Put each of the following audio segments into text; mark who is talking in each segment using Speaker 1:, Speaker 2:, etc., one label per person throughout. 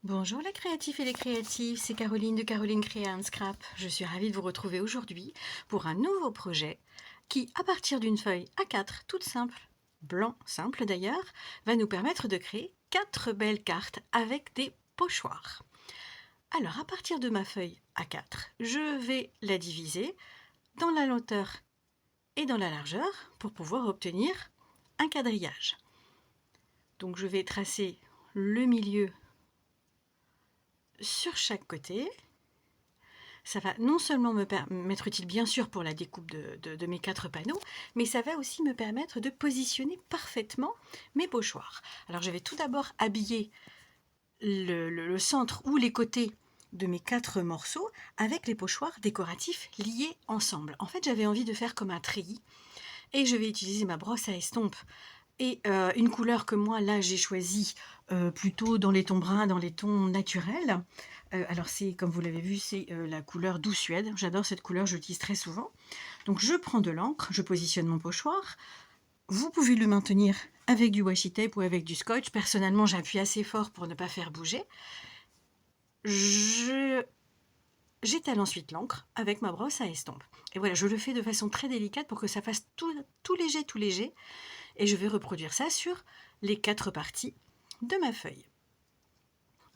Speaker 1: Bonjour les créatifs et les créatives, c'est Caroline de Caroline Créa and Scrap. Je suis ravie de vous retrouver aujourd'hui pour un nouveau projet qui, à partir d'une feuille A4 toute simple, blanc simple d'ailleurs, va nous permettre de créer 4 belles cartes avec des pochoirs. Alors à partir de ma feuille A4, je vais la diviser dans la hauteur et dans la largeur pour pouvoir obtenir un quadrillage. Donc je vais tracer le milieu sur chaque côté. Ça va non seulement m'être utile bien sûr pour la découpe de mes 4 panneaux, mais ça va aussi me permettre de positionner parfaitement mes pochoirs. Alors je vais tout d'abord habiller le centre ou les côtés de mes 4 morceaux avec les pochoirs décoratifs liés ensemble. En fait, j'avais envie de faire comme un treillis et je vais utiliser ma brosse à estompe et une couleur que moi là j'ai choisie plutôt dans les tons bruns, dans les tons naturels. Alors c'est, comme vous l'avez vu, c'est la couleur Doux Suède. J'adore cette couleur, je l'utilise très souvent. Donc je prends de l'encre, je positionne mon pochoir. Vous pouvez le maintenir avec du washi tape ou avec du scotch. Personnellement, j'appuie assez fort pour ne pas faire bouger. J'étale ensuite l'encre avec ma brosse à estompe. Et voilà, je le fais de façon très délicate pour que ça fasse tout léger, tout léger. Et je vais reproduire ça sur les 4 parties de ma feuille.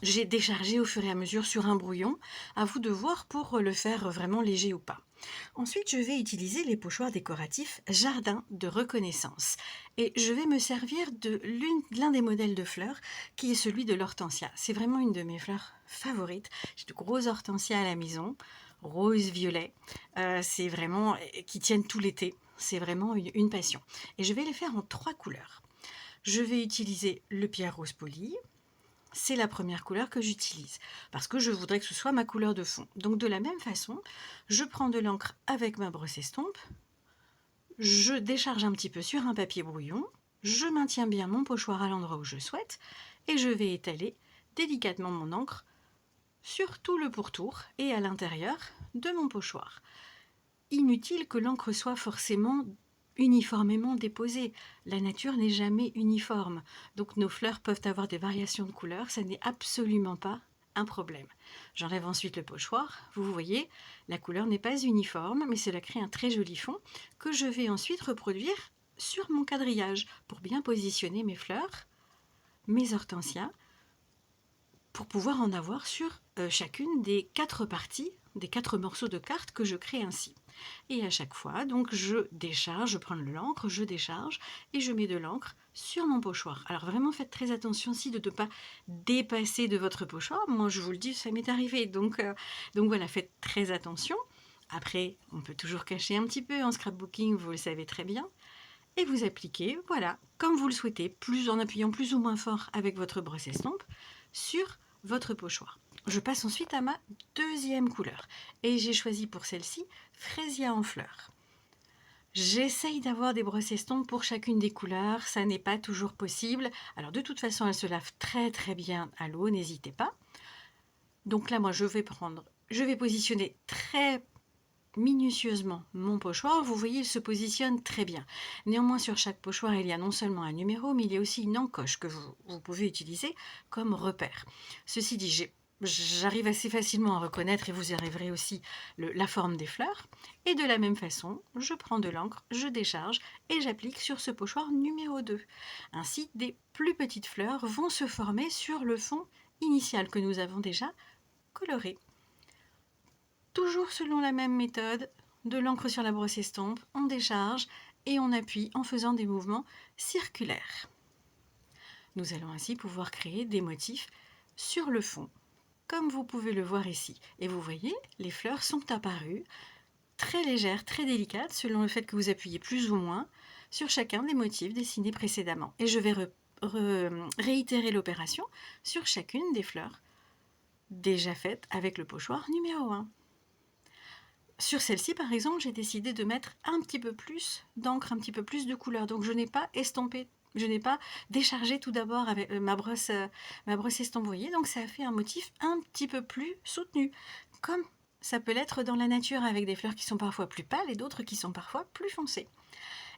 Speaker 1: J'ai déchargé au fur et à mesure sur un brouillon, à vous de voir pour le faire vraiment léger ou pas. Ensuite, je vais utiliser les pochoirs décoratifs Jardin de reconnaissance et je vais me servir de l'un des modèles de fleurs qui est celui de l'hortensia. C'est vraiment une de mes fleurs favorites. J'ai de gros hortensias à la maison, rose, violet. C'est vraiment qui tiennent tout l'été. C'est vraiment une passion. Et je vais les faire en 3 couleurs. Je vais utiliser le pierre rose poli. C'est la première couleur que j'utilise parce que je voudrais que ce soit ma couleur de fond. Donc de la même façon, je prends de l'encre avec ma brosse estompe, je décharge un petit peu sur un papier brouillon, je maintiens bien mon pochoir à l'endroit où je souhaite et je vais étaler délicatement mon encre sur tout le pourtour et à l'intérieur de mon pochoir. Inutile que l'encre soit forcément uniformément déposée. La nature n'est jamais uniforme, donc nos fleurs peuvent avoir des variations de couleurs, ça n'est absolument pas un problème. J'enlève ensuite le pochoir, vous voyez, la couleur n'est pas uniforme, mais cela crée un très joli fond que je vais ensuite reproduire sur mon quadrillage pour bien positionner mes fleurs, mes hortensias, pour pouvoir en avoir sur chacune des 4 parties, des 4 morceaux de cartes que je crée ainsi. Et à chaque fois, donc je décharge, je prends de l'encre, je décharge et je mets de l'encre sur mon pochoir. Alors vraiment faites très attention aussi de ne pas dépasser de votre pochoir. Moi je vous le dis, ça m'est arrivé. Donc voilà, faites très attention. Après, on peut toujours cacher un petit peu en scrapbooking, vous le savez très bien. Et vous appliquez, voilà, comme vous le souhaitez, plus en appuyant plus ou moins fort avec votre brosse estompe sur votre pochoir. Je passe ensuite à ma deuxième couleur et j'ai choisi pour celle-ci Frésia en fleurs. J'essaye d'avoir des brosses estampes pour chacune des couleurs, ça n'est pas toujours possible. Alors de toute façon, elles se lavent très très bien à l'eau, n'hésitez pas. Donc là, moi, je vais positionner très minutieusement mon pochoir. Vous voyez, il se positionne très bien. Néanmoins, sur chaque pochoir, il y a non seulement un numéro, mais il y a aussi une encoche que vous pouvez utiliser comme repère. Ceci dit, j'arrive assez facilement à reconnaître, et vous arriverez aussi, la forme des fleurs. Et de la même façon, je prends de l'encre, je décharge et j'applique sur ce pochoir numéro 2. Ainsi, des plus petites fleurs vont se former sur le fond initial que nous avons déjà coloré. Toujours selon la même méthode, de l'encre sur la brosse estompe, on décharge et on appuie en faisant des mouvements circulaires. Nous allons ainsi pouvoir créer des motifs sur le fond, comme vous pouvez le voir ici. Et vous voyez, les fleurs sont apparues très légères, très délicates, selon le fait que vous appuyez plus ou moins sur chacun des motifs dessinés précédemment. Et je vais réitérer l'opération sur chacune des fleurs déjà faites avec le pochoir numéro 1. Sur celle-ci, par exemple, j'ai décidé de mettre un petit peu plus d'encre, un petit peu plus de couleur. Donc je n'ai pas estompé, je n'ai pas déchargé tout d'abord avec ma brosse estompe, vous voyez. Donc ça a fait un motif un petit peu plus soutenu, comme ça peut l'être dans la nature avec des fleurs qui sont parfois plus pâles et d'autres qui sont parfois plus foncées.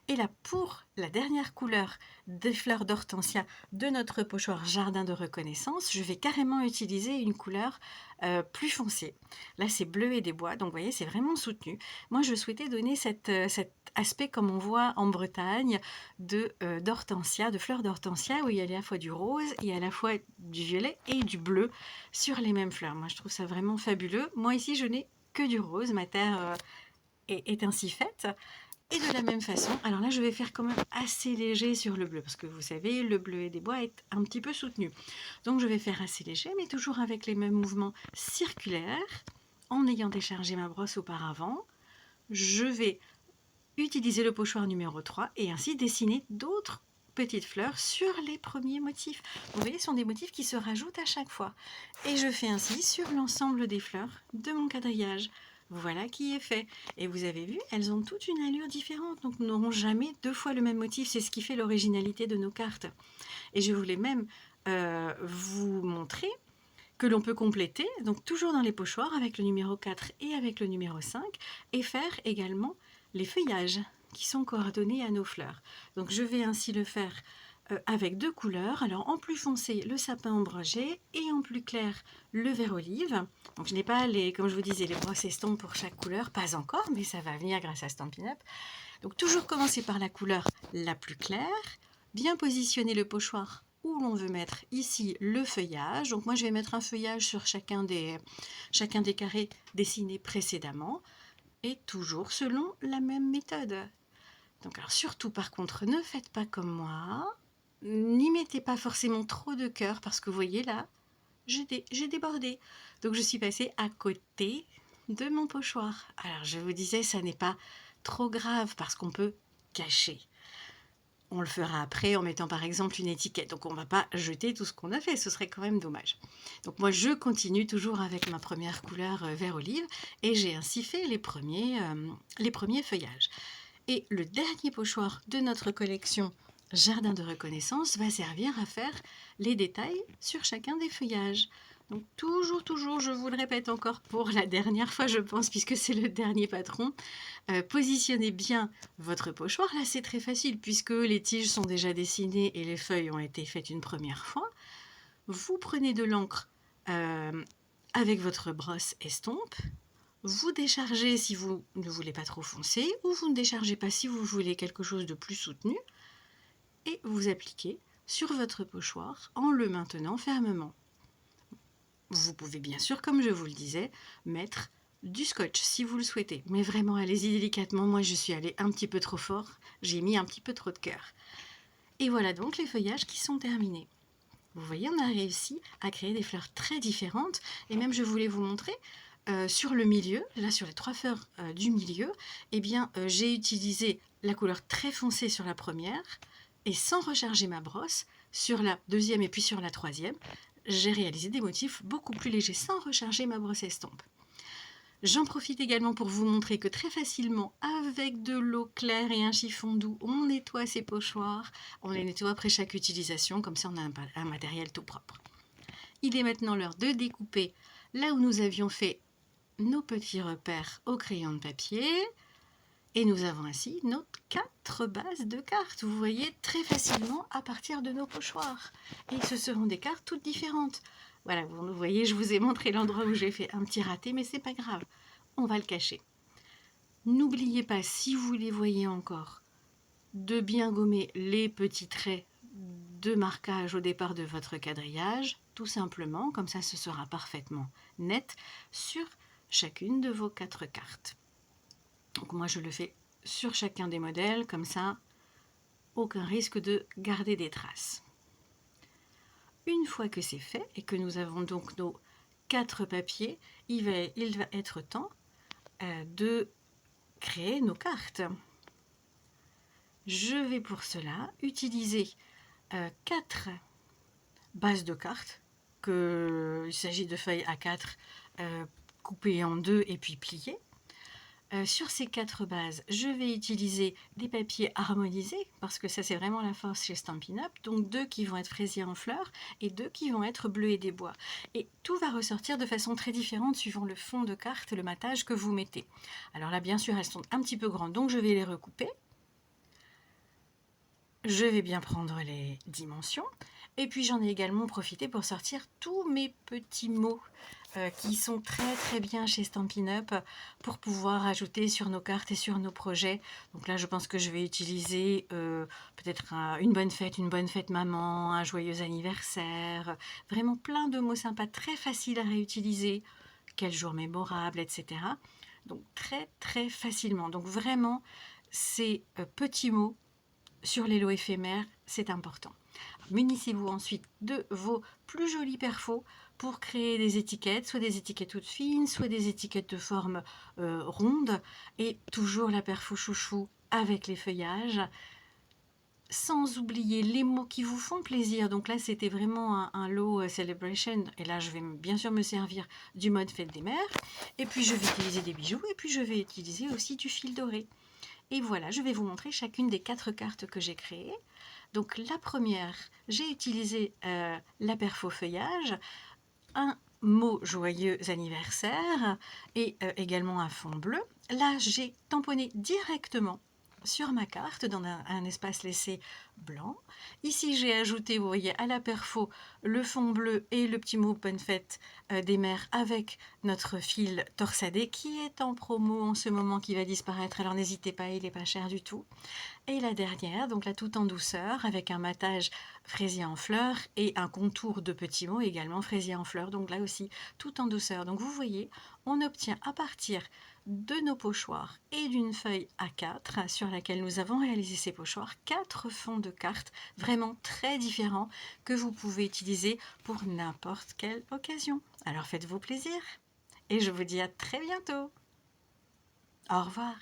Speaker 1: Et là, pour la dernière couleur des fleurs d'hortensia de notre pochoir Jardin de Reconnaissance, je vais carrément utiliser une couleur plus foncée. Là, c'est Bleuet des Bois, donc vous voyez, c'est vraiment soutenu. Moi, je souhaitais donner cet aspect, comme on voit en Bretagne, d'hortensia, de fleurs d'hortensia, où il y a à la fois du rose, il y a à la fois du violet et du bleu sur les mêmes fleurs. Moi, je trouve ça vraiment fabuleux. Moi, ici, je n'ai que du rose. Ma terre est ainsi faite. Et de la même façon, alors là je vais faire quand même assez léger sur le bleu, parce que vous savez, le Bleuet des Bois est un petit peu soutenu. Donc je vais faire assez léger, mais toujours avec les mêmes mouvements circulaires. En ayant déchargé ma brosse auparavant, je vais utiliser le pochoir numéro 3 et ainsi dessiner d'autres petites fleurs sur les premiers motifs. Vous voyez, ce sont des motifs qui se rajoutent à chaque fois. Et je fais ainsi sur l'ensemble des fleurs de mon quadrillage. Voilà qui est fait. Et vous avez vu, elles ont toute une allure différente, donc nous n'aurons jamais deux fois le même motif. C'est ce qui fait l'originalité de nos cartes. Et je voulais même vous montrer que l'on peut compléter, donc toujours dans les pochoirs avec le numéro 4 et avec le numéro 5, et faire également les feuillages qui sont coordonnés à nos fleurs. Donc je vais ainsi le faire avec deux couleurs. Alors en plus foncé, le sapin ombragé, et en plus clair, le vert olive. Donc je n'ai pas, comme je vous disais, les brosses estampes pour chaque couleur, pas encore, mais ça va venir grâce à Stampin' Up. Donc toujours commencer par la couleur la plus claire, bien positionner le pochoir où l'on veut mettre ici le feuillage. Donc moi je vais mettre un feuillage sur chacun des carrés dessinés précédemment, et toujours selon la même méthode. Donc alors surtout par contre, ne faites pas comme moi, n'y mettez pas forcément trop de cœur, parce que vous voyez là, j'ai débordé. Donc je suis passée à côté de mon pochoir. Alors je vous disais, ça n'est pas trop grave parce qu'on peut cacher. On le fera après en mettant par exemple une étiquette. Donc on ne va pas jeter tout ce qu'on a fait, ce serait quand même dommage. Donc moi je continue toujours avec ma première couleur vert olive, et j'ai ainsi fait les premiers feuillages. Et le dernier pochoir de notre collection Jardin de Reconnaissance va servir à faire les détails sur chacun des feuillages. Donc toujours, je vous le répète encore pour la dernière fois, je pense, puisque c'est le dernier patron, positionnez bien votre pochoir. Là c'est très facile puisque les tiges sont déjà dessinées et les feuilles ont été faites une première fois. Vous prenez de l'encre avec votre brosse estompe. Vous déchargez si vous ne voulez pas trop foncer, ou vous ne déchargez pas si vous voulez quelque chose de plus soutenu, et vous appliquez sur votre pochoir en le maintenant fermement. Vous pouvez bien sûr, comme je vous le disais, mettre du scotch si vous le souhaitez, mais vraiment allez-y délicatement. Moi je suis allée un petit peu trop fort, j'ai mis un petit peu trop de cœur. Et voilà donc les feuillages qui sont terminés. Vous voyez, on a réussi à créer des fleurs très différentes, et même je voulais vous montrer sur le milieu, là sur les trois fleurs du milieu, eh bien j'ai utilisé la couleur très foncée sur la première, et sans recharger ma brosse, sur la deuxième et puis sur la troisième, j'ai réalisé des motifs beaucoup plus légers sans recharger ma brosse estompe. J'en profite également pour vous montrer que très facilement, avec de l'eau claire et un chiffon doux, on nettoie ses pochoirs. On les nettoie après chaque utilisation, comme ça on a un matériel tout propre. Il est maintenant l'heure de découper là où nous avions fait nos petits repères au crayon de papier. Et nous avons ainsi nos 4 bases de cartes, vous voyez, très facilement à partir de nos pochoirs. Et ce seront des cartes toutes différentes. Voilà, vous voyez, je vous ai montré l'endroit où j'ai fait un petit raté, mais c'est pas grave, on va le cacher. N'oubliez pas, si vous les voyez encore, de bien gommer les petits traits de marquage au départ de votre quadrillage, tout simplement, comme ça ce sera parfaitement net sur chacune de vos 4 cartes. Donc moi je le fais sur chacun des modèles, comme ça, aucun risque de garder des traces. Une fois que c'est fait et que nous avons donc nos 4 papiers, il va être temps de créer nos cartes. Je vais pour cela utiliser 4 bases de cartes, il s'agit de feuilles A4 coupées en 2 et puis pliées. Sur ces 4 bases, je vais utiliser des papiers harmonisés, parce que ça c'est vraiment la force chez Stampin' Up, donc 2 qui vont être fraisiers en fleurs et 2 qui vont être Bleuet des Bois. Et tout va ressortir de façon très différente suivant le fond de carte, le matage que vous mettez. Alors là bien sûr elles sont un petit peu grandes, donc je vais les recouper. Je vais bien prendre les dimensions. Et puis j'en ai également profité pour sortir tous mes petits mots qui sont très très bien chez Stampin' Up pour pouvoir ajouter sur nos cartes et sur nos projets. Donc là je pense que je vais utiliser peut-être une bonne fête maman, un joyeux anniversaire, vraiment plein de mots sympas, très faciles à réutiliser, quel jour mémorable, etc. Donc très très facilement. Donc vraiment ces petits mots sur les lots éphémères, c'est important. Munissez-vous ensuite de vos plus jolis perfos pour créer des étiquettes, soit des étiquettes toutes fines, soit des étiquettes de forme ronde, et toujours la perfo chouchou avec les feuillages, sans oublier les mots qui vous font plaisir. Donc là, c'était vraiment un lot celebration, et là, je vais bien sûr me servir du mode fête des mères, et puis je vais utiliser des bijoux, et puis je vais utiliser aussi du fil doré. Et voilà, je vais vous montrer chacune des 4 cartes que j'ai créées. Donc la première, j'ai utilisé la perfo feuillage, un mot joyeux anniversaire et également un fond bleu. Là, j'ai tamponné directement sur ma carte dans un espace laissé blanc. Ici, j'ai ajouté, vous voyez, à la perfo le fond bleu et le petit mot bonne fête des mères avec notre fil torsadé qui est en promo en ce moment, qui va disparaître. Alors n'hésitez pas, il n'est pas cher du tout. Et la dernière, donc là tout en douceur, avec un matage fraisier en fleurs et un contour de petits mots également fraisier en fleurs, donc là aussi tout en douceur. Donc vous voyez, on obtient à partir de nos pochoirs et d'une feuille A4 sur laquelle nous avons réalisé ces pochoirs, 4 fonds de cartes vraiment très différents que vous pouvez utiliser pour n'importe quelle occasion. Alors faites-vous plaisir et je vous dis à très bientôt. Au revoir.